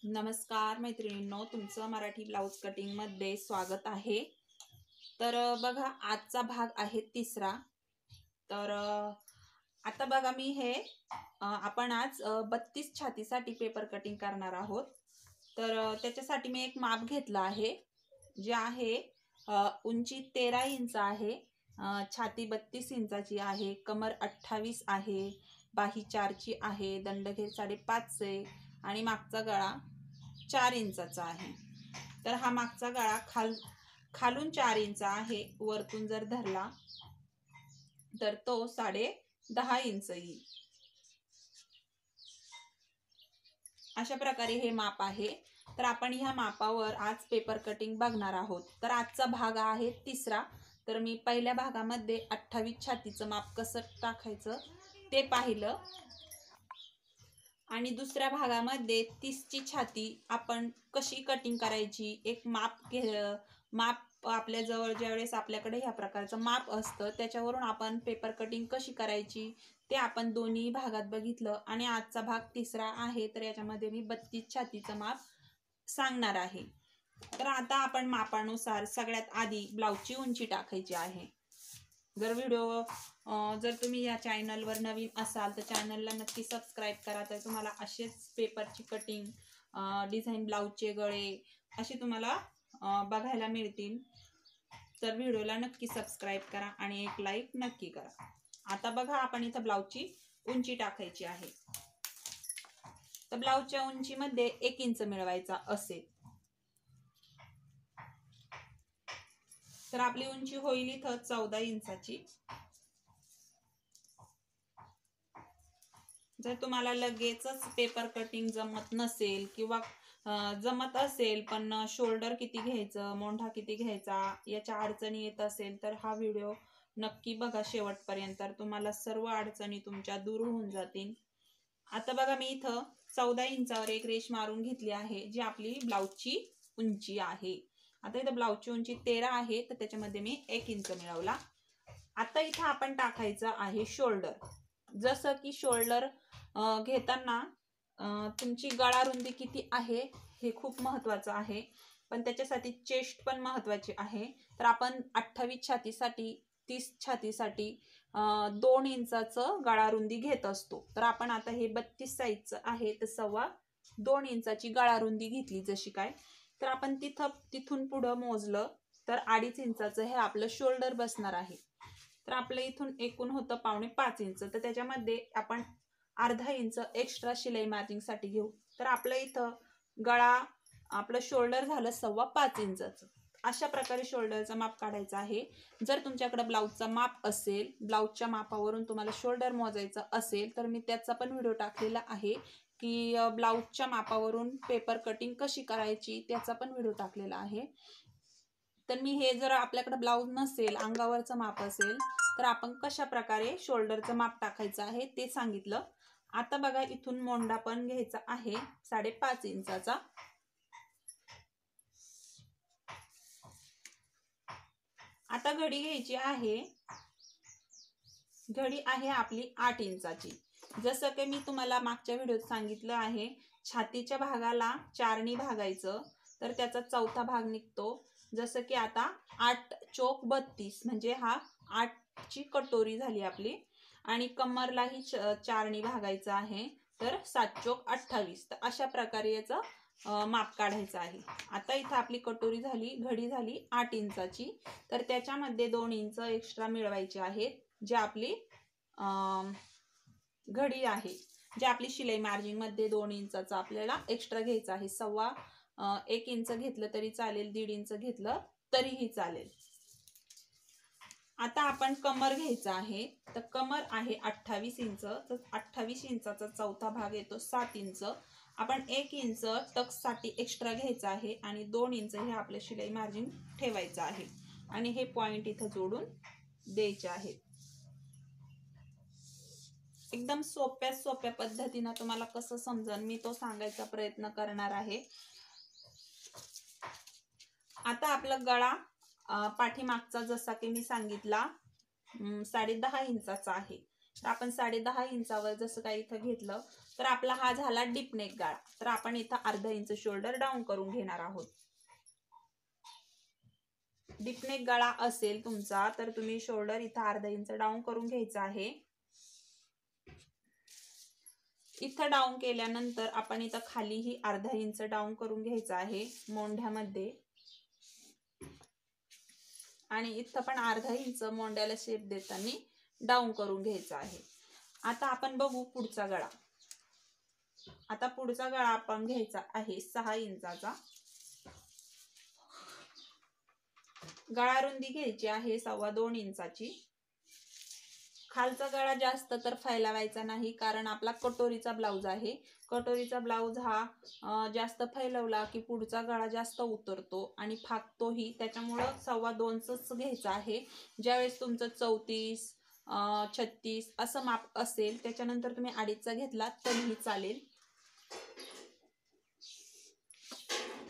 नमस्कार मैत्रिणींनो, तुमचं मराठी ब्लाऊज कटिंग मध्ये स्वागत आहे। तर बघा, आजचा भाग आहे तिसरा। तर आता बघा, मी हे आपण आज 32 छातीसाठी पेपर कटिंग करणार आहोत। तर त्याच्यासाठी मी एक माप घेतला आहे, जे आहे उंची 13 इंच आहे, छाती 32 इंचाची आहे, कमर 28 आहे, बाही 4 ची आहे, दंडघेर 5.5 आहे आणि मागचा गळा 4 इंचाचा आहे। तर हा मागचा गळा खालून 4 इंच आहे, वरतून जर धरला तर तो 10.5 इंच येईल। अशा प्रकारे हे माप आहे। तर आपण ह्या मापावर आज पेपर कटिंग बघणार आहोत। तर आजचा भाग आहे तिसरा। तर मी पहिल्या भागामध्ये 28 छातीचं माप कसं टाकायचं ते पाहिलं आणि दुसऱ्या भागामध्ये 30 ची छाती आपण कशी कटिंग करायची, एक माप आपल्या जवळ ज्यावेळेस आपल्याकडे ह्या प्रकारचं माप असतं त्याच्यावरून आपण पेपर कटिंग कशी करायची ते आपण दोन्ही भागात बघितलं। आणि आजचा भाग तिसरा आहे, तर याच्यामध्ये मी 32 छातीचं माप सांगणार आहे। तर आता आपण मापानुसार सगळ्यात आधी ब्लाऊजची उंची टाकायची आहे। जर तुम्ही या चॅनलवर नवीन असाल तर चॅनलला नक्की सबस्क्राईब करा। तर तुम्हाला असेच पेपरची कटिंग, डिझाईन ब्लाऊजचे गळे असे तुम्हाला बघायला मिळतील। तर व्हिडिओला नक्की सबस्क्राईब करा आणि एक लाईक नक्की करा। आता बघा, आपण इथं ब्लाऊजची उंची टाकायची आहे। तर ब्लाऊजच्या उंचीमध्ये 1 इंच मिळवायचा असेल तर आपली उंची होईल इथं 14 इंचाची। जर तुम्हाला लगेचच पेपर कटिंग जमत नसेल किंवा जमत असेल पण शोल्डर किती घ्यायचं, मोंढा किती घ्यायचा याच्या अडचणी येत असेल तर हा व्हिडिओ नक्की बघा शेवटपर्यंत, तर तुम्हाला सर्व अडचणी तुमच्या दूर होऊन जातील। आता बघा, मी इथं 14 इंचावर एक रेष मारून घेतली आहे, जी आपली ब्लाऊजची उंची आहे। आता इथं ब्लाऊजची उंची 13 आहे, तर त्याच्यामध्ये मी 1 इंच मिळवला। आता इथं आपण टाकायचं आहे शोल्डर। जसं की शोल्डर घेताना तुमची गळा रुंदी किती आहे हे खूप महत्त्वाचं आहे, पण त्याच्यासाठी चेस्ट पण महत्त्वाची आहे। तर आपण 28 छातीसाठी 30 छातीसाठी 2 इंचाचं गळा रुंदी घेत असतो। तर आपण आता हे 32 साईजचं आहे तर 2.25 इंचाची गळा रुंदी घेतली जशी काय। तर आपण तिथून पुढं मोजलं तर 2.5 इंचाचं हे आपलं शोल्डर बसणार आहे। तर आपलं इथून एकूण होतं 5.25 इंच, तर त्याच्यामध्ये आपण अर्धा इंच एक्स्ट्रा शिलाई मार्जिंग साठी घेऊ। तर आपलं इथं गळा आपलं शोल्डर झालं 5.25 इंचाचं। अशा प्रकारे शोल्डरचं माप काढायचं आहे। जर तुमच्याकडे ब्लाऊजचा माप असेल, ब्लाऊजच्या मापावरून तुम्हाला शोल्डर मोजायचं असेल तर मी त्याचा पण व्हिडिओ टाकलेला आहे की ब्लाऊजच्या मापावरून पेपर कटिंग कशी करायची त्याचा पण व्हिडिओ टाकलेला आहे। तर मी हे जर आपल्याकडे ब्लाऊज नसेल, अंगावरचं माप असेल तर आपण कशा प्रकारे शोल्डरचं माप टाकायचं आहे ते सांगितलं। आता बघा, इथून मोंढा पण घ्यायचा आहे 5.5 इंचाचा। आता घडी घ्यायची आहे, घडी आहे आपली 8 इंचाची। जसं की मी तुम्हाला मागच्या व्हिडिओत सांगितलं आहे, छातीच्या भागाला 4 ने भागायचं तर त्याचा चौथा भाग निघतो। जसं की आता 8 चोक 32 म्हणजे हा 8 ची कटोरी झाली आपली, आणि कमरलाही 4 ने भागायचं आहे तर 7 चोक 28। तर अशा प्रकारे याचं माप काढायचं आहे। आता इथं आपली कटोरी झाली, घडी झाली 8 इंचाची, तर त्याच्यामध्ये 2 इंच एक्स्ट्रा मिळवायचे आहेत, जे आपली घडी आहे, जे आपली शिलाई मार्जिंग मध्ये 2 इंचाचा आपल्याला एक्स्ट्रा घ्यायचा आहे। 1 इंच घेतलं तरी चालेल, 1.5 इंच घेतलं तरीही चालेल। आता आपण कमर घ्यायचा आहे, तर कमर आहे 28 इंच, तर 28 इंचाचा चौथा भाग येतो 7 इंच। आपण 1 इंच टक्स साठी एक्स्ट्रा घ्यायचा आहे आणि 2 इंच हे आपलं शिलाई मार्जिन ठेवायचं आहे आणि हे पॉइंट इथं जोडून द्यायचे आहेत। एकदम सोप्या पद्धतीने तुम्हाला कसं समजेल मी तो सांगायचा प्रयत्न करणार आहे। आता आपला गळा पाठीमागचा जसा की मी सांगितला 10.5 इंचाचा आहे, तर आपण 10.5 इंचावर जसं काही इथं घेतलं तर आपला हा झाला डीपनेक गळा. तर आपण इथं अर्धा इंच शोल्डर डाऊन करून घेणार आहोत. डीपनेक गळा असेल तुमचा तर तुम्ही शोल्डर इथं अर्धा इंच डाऊन करून घ्यायचा आहे. इथं डाऊन केल्यानंतर आपण इथं खालीही अर्धा इंच डाऊन करून घ्यायचा आहे मोंढ्यामध्ये, आणि इथं पण अर्धा इंच मोंढ्याला शेप देताना डाऊन करून घ्यायचा आहे. आता आपण बघू पुढचा गळा. आता पुढचा गळा आपण घ्यायचा आहे 6 इंचाचा. गळा रुंदी घ्यायची आहे 2.25 इंचाची. खालचा गळा जास्त तर फैलावायचा नाही, कारण आपला कटोरीचा ब्लाऊज आहे. कटोरीचा ब्लाऊज हा जास्त फैलवला की पुढचा गळा जास्त उतरतो आणि फाकतोही. त्याच्यामुळं 2.25च घ्यायचा आहे. ज्यावेळेस तुमचं 34, 36 असं माप असेल त्याच्यानंतर तुम्ही 2.5चा घेतला तरीही चालेल.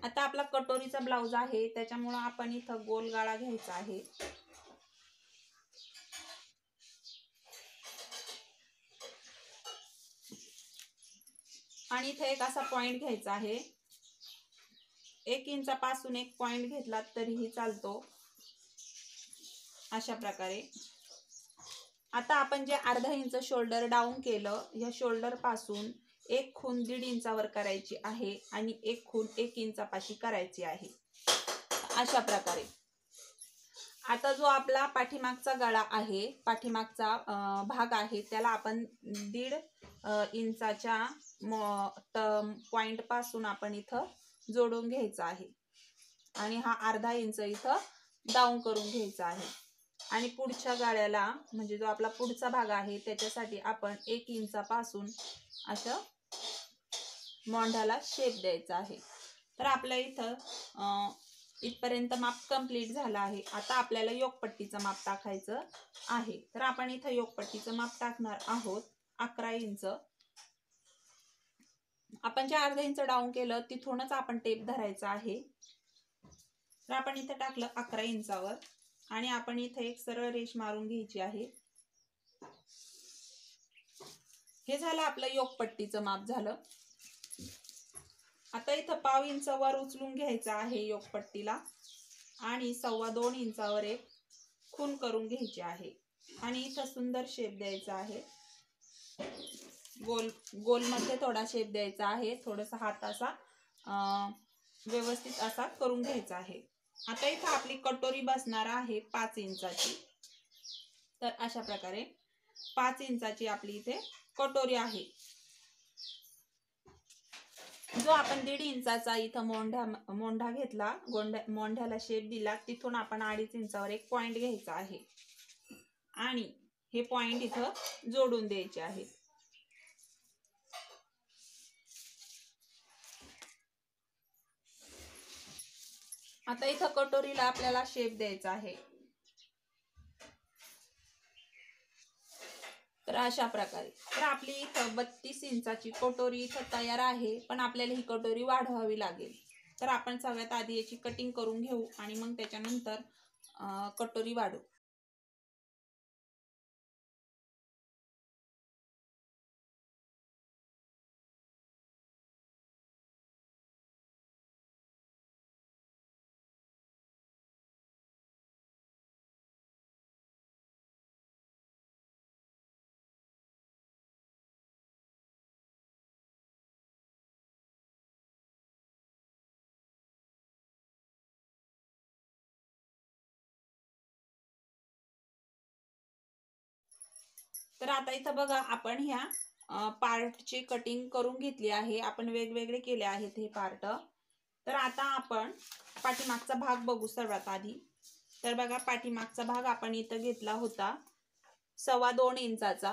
आता आपला कटोरीचा ब्लाऊज आहे त्याच्यामुळं आपण इथं गोल गळा घ्यायचा आहे. आणि इथे एक असा पॉइंट घ्यायचा आहे. 1 इंचापासून एक पॉइंट घेतला तरीही चालतो, अशा प्रकारे. आता आपण जे अर्धा इंच शोल्डर डाऊन केलं, या शोल्डर पासून एक खूण 1.5 इंचावर करायची आहे आणि एक खूण 1 इंचापाशी करायची आहे, अशा प्रकारे. आता जो आपला पाठीमागचा गळा आहे, पाठीमागचा भाग आहे, त्याला आपण 1.5 इंचाच्या पॉइंट पासून आपण इथं जोडून घ्यायचा आहे आणि हा अर्धा इंच इथं डाऊन करून घ्यायचा आहे. आणि पुढच्या गळ्याला म्हणजे जो आपला पुढचा भाग आहे त्याच्यासाठी आपण 1 इंचापासून असं मोंढ्याला शेप द्यायचा आहे. तर आपल्या इथं इथपर्यंत माप कंप्लीट झालं आहे. आता आपल्याला योकपट्टीचं माप टाकायचं आहे. तर आपण इथं योकपट्टीचं माप टाकणार आहोत 11 इंच. आपण जे अर्धा इंच डाऊन केलं तिथूनच आपण टेप धरायचा आहे. तर आपण इथं टाकलं 11 इंचावर आणि आपण इथं एक सरळ रेष मारून घ्यायची आहे. हे झालं आपलं योकपट्टीचं माप झालं. आता इथं 1/2 इंच वर उचलून घ्यायचं आहे योकपट्टीला आणि 2.25 इंचावर एक खूण करून घ्यायची आहे आणि इथं सुंदर शेप द्यायचा आहे. गोल मध्ये थोडा शेप द्यायचा आहे. थोडासा हात असा व्यवस्थित असा करून घ्यायचा आहे. आता इथं आपली कटोरी बसणार आहे 5 इंचाची. तर अशा प्रकारे 5 इंचाची आपली इथे कटोरी आहे. जो आपण 1.5 इंचाचा इथं मोंढा घेतला, मोंढ्याला शेप दिला, तिथून आपण 2.5 इंचावर एक पॉइंट घ्यायचा आहे आणि हे पॉइंट इथं जोडून द्यायचे आहे. आता इथं कटोरीला आपल्याला शेप द्यायचा आहे. तर अशा प्रकारे तर आपली इथं 32 इंचाची कटोरी इथं तयार आहे. पण आपल्याला ही कटोरी वाढवावी लागेल. तर आपण सगळ्यात आधी याची कटिंग करून घेऊ आणि मग त्याच्यानंतर कटोरी वाढवू. तर आता इथं बघा आपण ह्या पार्टची कटिंग करून घेतली आहे. आपण वेगवेगळे केले आहेत हे पार्ट. तर आता आपण पाठीमागचा भाग बघू सर्वात आधी. तर बघा पाठीमागचा भाग आपण इथं घेतला होता 2.25 इंचाचा.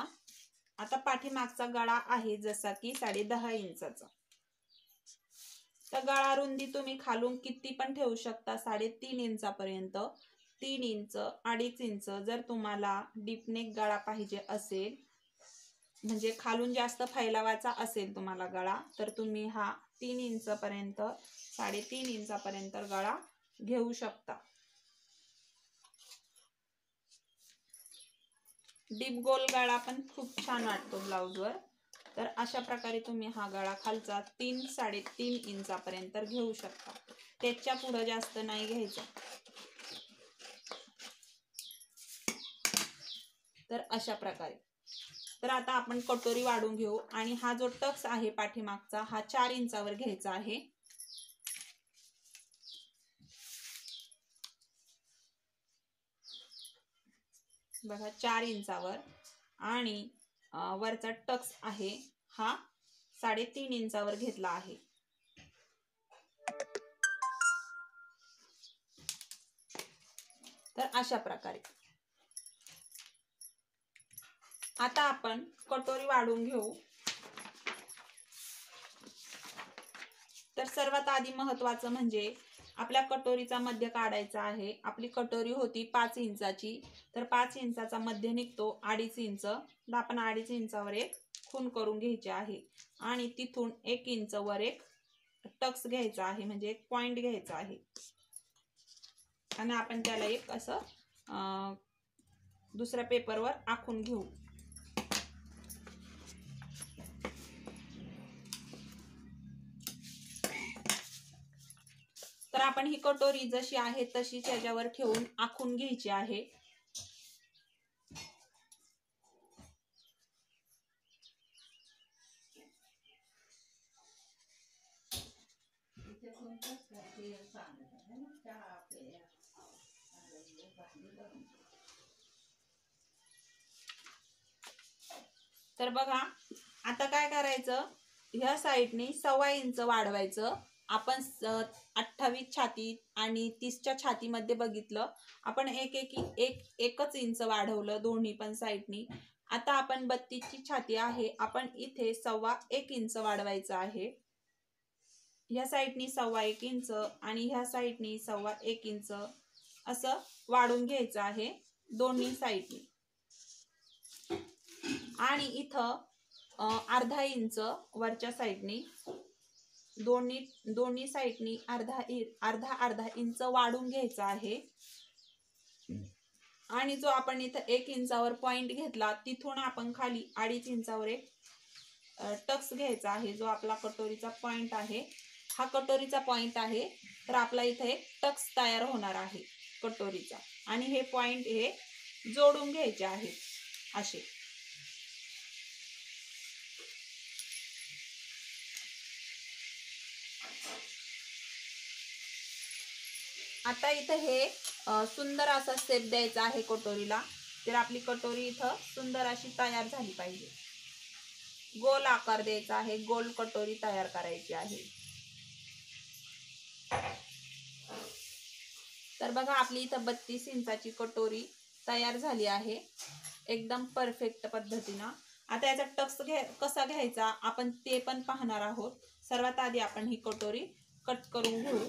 आता पाठीमागचा गळा आहे जसा की 10.5 इंचाचा. तर गळा रुंदी तुम्ही खालून किती पण ठेवू शकता, 3.5 इंचापर्यंत. 3 इंच, 2.5 इंच जर तुम्हाला डीपनेक गळा पाहिजे असेल, म्हणजे खालून जास्त फैलावाचा असेल तुम्हाला गळा, तर तुम्ही हा 3 इंचापर्यंत 3.5 इंचापर्यंत गळा घेऊ शकता. डीप गोल गळा पण खूप छान वाटतो ब्लाऊजवर। तर अशा प्रकारे तुम्ही हा गळा खालचा 3-3.5 इंचापर्यंत घेऊ शकता, त्याच्या पुढे जास्त नाही घ्यायचा। तर अशा प्रकारे। तर आता आपण कटोरी वाढून घेऊ आणि हा जो टक्स आहे पाठीमागचा हा 4 इंचावर घ्यायचा आहे। बघा 4 इंचावर, आणि वरचा टक्स आहे हा 3.5 इंचावर घेतला आहे। तर अशा प्रकारे आता आपण कटोरी वाढून घेऊ। तर सर्वात आधी महत्त्वाचं म्हणजे आपल्या कटोरीचा मध्य काढायचा आहे। आपली कटोरी होती 5 इंचाची, तर 5 इंचाचा मध्य निघतो 2.5 इंच। तर आपण 2.5 इंचावर एक खून करून घ्यायची आहे आणि तिथून 1 इंच वर एक टक्स घ्यायचा आहे, म्हणजे एक पॉइंट घ्यायचा आहे आणि आपण त्याला एक असं दुसऱ्या पेपरवर आखून घेऊ। तर आपण ही कटोरी जशी आहे तशी त्याच्यावर ठेवून आखून घ्यायची आहे। तर बघा आता काय करायचं, ह्या साईडने 1.25 इंच वाढवायचं। आपण 28 छाती आणि 30च्या छातीमध्ये बघितलं, आपण एकच इंच वाढवलं दोन्ही पण साईडनी। आता आपण 32ची छाती आहे, आपण इथे 1.25 इंच वाढवायचं आहे। ह्या साईडनी 1.25 इंच आणि ह्या साईडनी 1.25 इंच असं वाढून घ्यायचं आहे दोन्ही साईडनी। आणि इथं अर्धा इंच वरच्या साईडनी दोन्ही साईडनी अर्धा इंच वाढून घ्यायचा आहे। आणि जो आपण इथं 1 इंचावर पॉइंट घेतला तिथून आपण खाली 2.5 इंचावर एक टक्स घ्यायचा आहे, जो आपला कटोरीचा पॉइंट आहे। हा कटोरीचा पॉइंट आहे, तर आपला इथे एक टक्स तयार होणार आहे कटोरीचा, आणि हे पॉइंट हे जोडून घ्यायचे आहेत असे। आता इथं हे सुंदर असा शेप द्यायचा आहे कटोरीला। तर आपली कटोरी इथं सुंदर अशी तयार झाली पाहिजे। गोल आकार द्यायचा आहे, गोल कटोरी तयार करायची आहे। तर बघा आपली इथं 32 इंचाची कटोरी तयार झाली आहे एकदम परफेक्ट पद्धतीनं। आता याचा टक्स कसा घ्यायचा आपण ते पण पाहणार आहोत। सर्वात आधी आपण ही कटोरी कट करून घेऊ।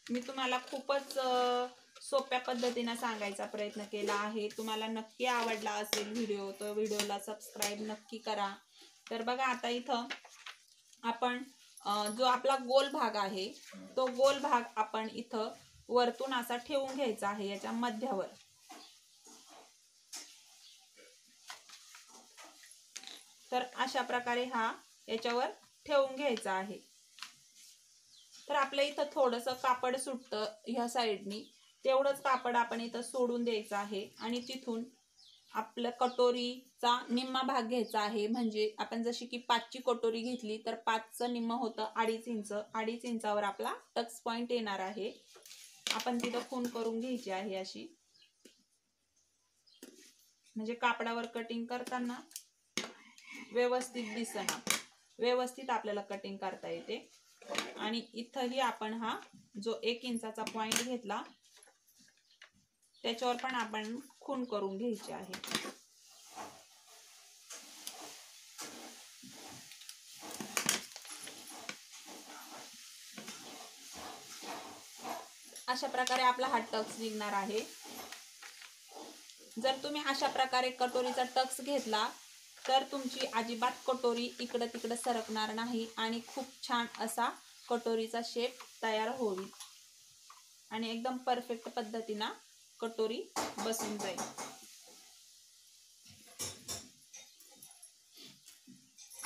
मी तुम्हाला खूपच सोप्या पद्धतीने सांगायचा प्रयत्न केला आहे। तुम्हाला नक्की आवडला असेल व्हिडिओ, तर व्हिडिओला सबस्क्राईब नक्की करा। तर बघा आता इथं आपण जो आपला गोल भाग आहे तो गोल भाग आपण इथं वरतून असा ठेवून घ्यायचा आहे याच्या मध्यावर। तर अशा प्रकारे हा याच्यावर ठेवून घ्यायचा आहे। तर आपल्या इथं थोडंसं कापड सुटतं ह्या साईडनी, तेवढंच कापड आपण इथं सोडून द्यायचं आहे आणि तिथून आपल्या कटोरीचा निम्मा भाग घ्यायचा आहे। म्हणजे आपण जशी की 5ची कटोरी घेतली तर 5चं निम्म होतं 2.5 इंच। 2.5 इंचावर आपला टक्स पॉइंट येणार आहे। आपण तिथं खून करून घ्यायची आहे अशी, म्हणजे कापडावर कटिंग करताना व्यवस्थित दिसणार, व्यवस्थित आपल्याला कटिंग करता येते। आणि इथंही आपण हा जो 1 इंचाचा पॉइंट घेतला त्याच्यावर पण आपण खून करून घ्यायची आहे। अशा प्रकारे आपला हा टक्स निघणार आहे। जर तुम्ही अशा प्रकारे कटोरीचा टक्स घेतला तर तुमची अजिबात कटोरी इकडं तिकडं सरकणार नाही आणि खूप छान असा कटोरीचा शेप तयार होईल आणि एकदम परफेक्ट पद्धतीने कटोरी बसून जाईल।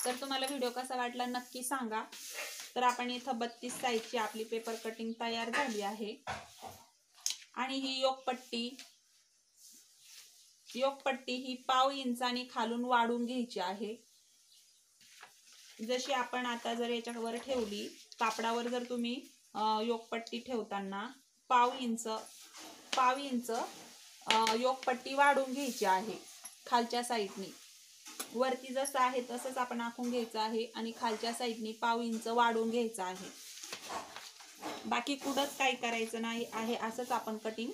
तर तुम्हाला व्हिडिओ कसा वाटला नक्की सांगा। तर आपण इथं 32 साईजची आपली पेपर कटिंग तयार झाली आहे आणि ही योकपट्टी ही पाव इंचानी खालून वाढून घ्यायची आहे। जशी आपण आता जर याच्यावर ठेवली कापडावर जर तुम्ही योकपट्टी ठेवताना पाव इंच योकपट्टी वाढून घ्यायची आहे खालच्या साईडनी। वरती जसं आहे तसंच आपण आखून घ्यायचं आहे आणि खालच्या साईडनी पाव इंच वाढवून घ्यायचं आहे। बाकी कुठंच काही करायचं नाही आहे, असंच आपण कटिंग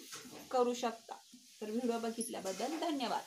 करू शकता। तर व्हिडिओ बघितल्याबद्दल धन्यवाद।